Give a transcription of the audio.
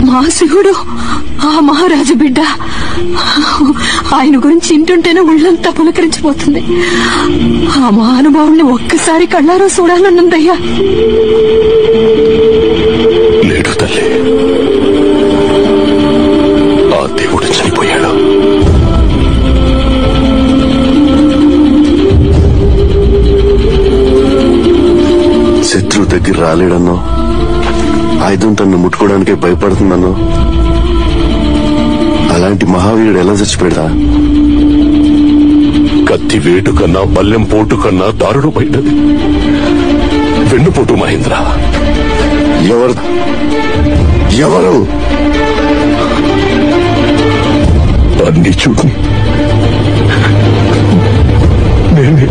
మా శివుడు ఆ మహారాజు బిడ్డ. ఆయన గురించి ఇంటుంటేనే ఒళ్ళంతా పులకరించిపోతుంది. ఆ మహానుభావుల్ని ఒక్కసారి కళ్ళారో చూడాలనుందయ్యా. లేడు తల్లి, ఆ దేవుడు చనిపోయాడు. శత్రువు దగ్గర రాలేడన్నో, ఆయుధం తన్ను ముట్టుకోవడానికే భయపడుతుందన్నో, అలాంటి మహావీరుడు ఎలా చచ్చిపోయాడా? కత్తి వేటు కన్నా బల్లెం పోటు కన్నా దారుణమైనది వెన్నుపోటు మహేంద్ర. ఎవరు అన్ని చూడు, నేనే.